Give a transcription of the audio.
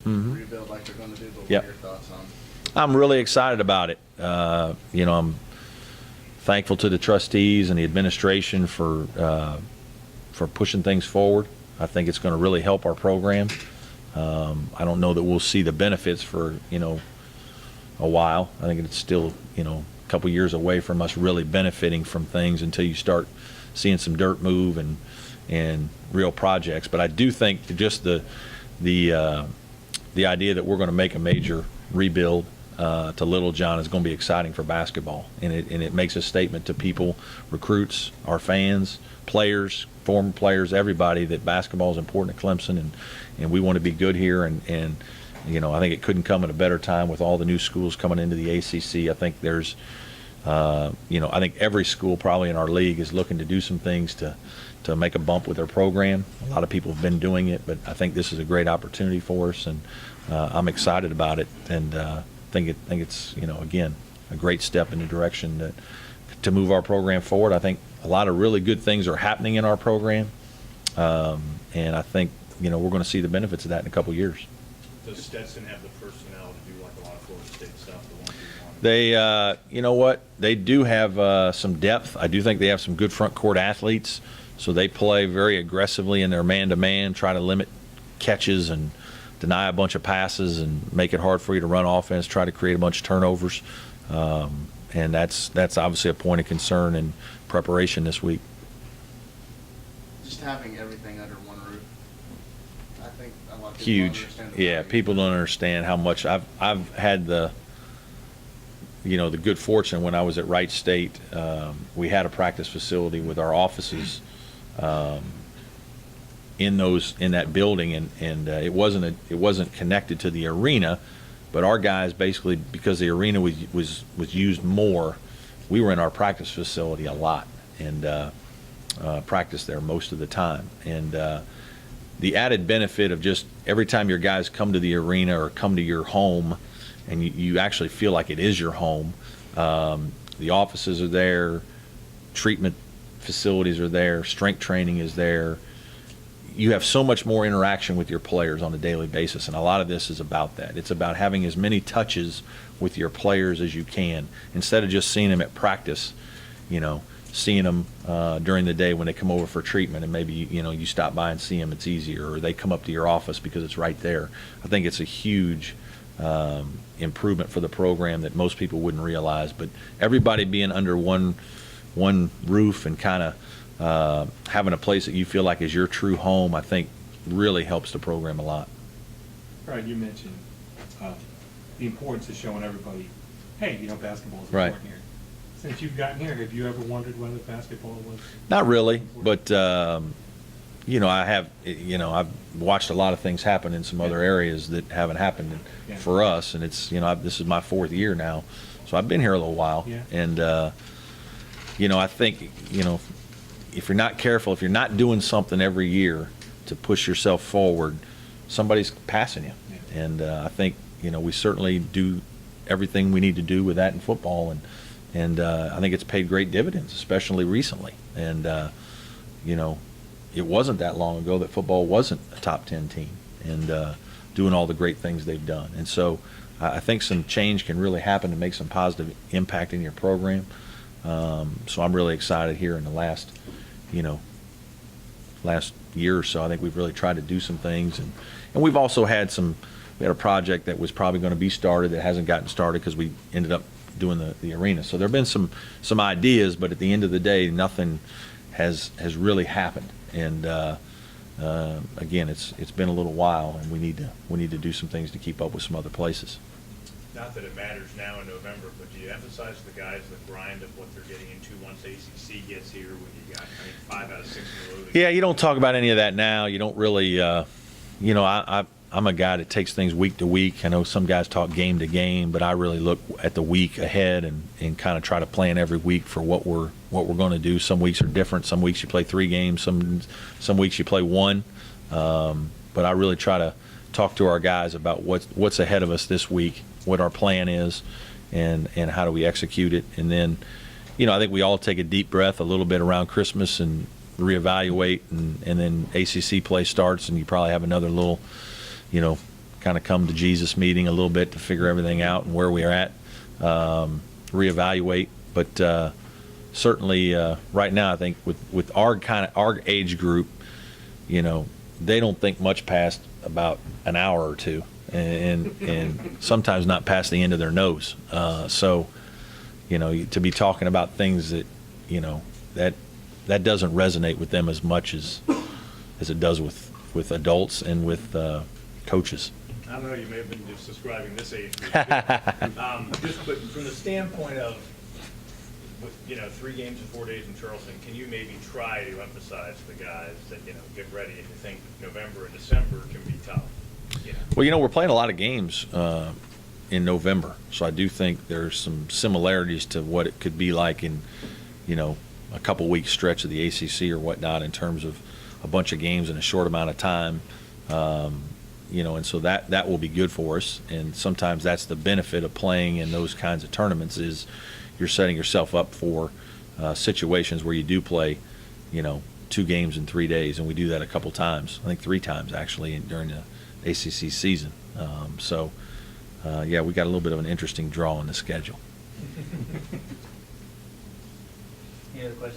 rebuild like they're going to do. But Yep. what are your thoughts on? I'm really excited about it. I'm thankful to the trustees and the administration for pushing things forward. I think it's going to really help our program. I don't know that we'll see the benefits for a while. I think it's still a couple years away from us really benefiting from things until you start seeing some dirt move and real projects. But I do think that just the idea that we're going to make a major rebuild to Little John is going to be exciting for basketball, and it makes a statement to people, recruits, our fans, players, former players, everybody, that basketball is important at Clemson, and we want to be good here. And I think it couldn't come at a better time with all the new schools coming into the ACC. I think there's I think every school probably in our league is looking to do some things to make a bump with their program. A lot of people have been doing it, but I think this is a great opportunity for us, and I'm excited about it, and think it's again a great step in the direction to move our program forward. I think a lot of really good things are happening in our program, and I think we're going to see the benefits of that in a couple of years. Does Stetson have the personnel to do like a lot of Florida State stuff? The ones you want? They, you know what? They do have some depth. I do think they have some good front court athletes. So they play very aggressively in their man-to-man, try to limit catches and deny a bunch of passes and make it hard for you to run offense, try to create a bunch of turnovers. And that's obviously a point of concern in preparation this week. Just having everything under one roof. I think a lot of people don't Huge. understand the Yeah, value. people don't understand how much I've had the good fortune when I was at Wright State. We had a practice facility with our offices in that building, and it wasn't connected to the arena, but our guys basically, because the arena was used more, we were in our practice facility a lot and practiced there most of the time. And the added benefit of just every time your guys come to the arena or come to your home, and you actually feel like it is your home. The offices are there, treatment facilities are there, strength training is there. You have so much more interaction with your players on a daily basis, and a lot of this is about that. It's about having as many touches with your players as you can, instead of just seeing them at practice, seeing them during the day when they come over for treatment, and maybe you stop by and see them, it's easier, or they come up to your office because it's right there. I think it's a huge improvement for the program that most people wouldn't realize. But everybody being under one roof and kind of having a place that you feel like is your true home, I think really helps the program a lot. Right, you mentioned the importance of showing everybody, hey, basketball is Right. important here. Since you've gotten here, have you ever wondered whether basketball was? Not really, but I have. I've watched a lot of things happen in some other areas that haven't happened for us, and it's this is my 4th year now, so I've been here a little while, Yeah. and I think if you're not careful, if you're not doing something every year to push yourself forward, somebody's passing you, Yeah. and I think we certainly do everything we need to do with that in football, and I think it's paid great dividends, especially recently. And it wasn't that long ago that football wasn't a top 10 team, and doing all the great things they've done. And so I think some change can really happen to make some positive impact in your program. So I'm really excited here in the last year or so. I think we've really tried to do some things, and we've also had we had a project that was probably going to be started that hasn't gotten started because we ended up doing the arena. So there have been some ideas, but at the end of the day, nothing has really happened. And again, it's been a little while, and we need to do some things to keep up with some other places. Not that it matters now in November, but do you emphasize to the guys the grind of what they're getting into once ACC gets here, when you got 5 out of 6 in a row? Yeah, you don't talk about any of that now. You don't really, I'm a guy that takes things week to week. I know some guys talk game to game, but I really look at the week ahead and kind of try to plan every week for what we're going to do. Some weeks are different. Some weeks you play 3 games. Some weeks you play 1. But I really try to talk to our guys about what's ahead of us this week, what our plan is, and how do we execute it. And then, I think we all take a deep breath a little bit around Christmas and reevaluate, and then ACC play starts, and you probably have another little, kind of come to Jesus meeting a little bit to figure everything out and where we are at, reevaluate. But certainly right now, I think with our age group, you know, they don't think much past about an hour or two, and sometimes not past the end of their nose. So, you know, to be talking about things that, you know, that doesn't resonate with them as much as it does with adults and with coaches. I don't know, you may have been just describing this age group. Just, but from the standpoint of, you know, 3 games in 4 days in Charleston, can you maybe try to emphasize to the guys that, you know, get ready if you think November and December can be tough? You know? Well, you know, we're playing a lot of games in November, so I do think there's some similarities to what it could be like in, you know, a couple week stretch of the ACC or whatnot in terms of a bunch of games in a short amount of time. You know, and so that will be good for us. And sometimes that's the benefit of playing in those kinds of tournaments is you're setting yourself up for situations where you do play, you know, 2 games in 3 days, and we do that a couple times. I think 3 times actually during the ACC season. Yeah, we got a little bit of an interesting draw in the schedule. Any other questions?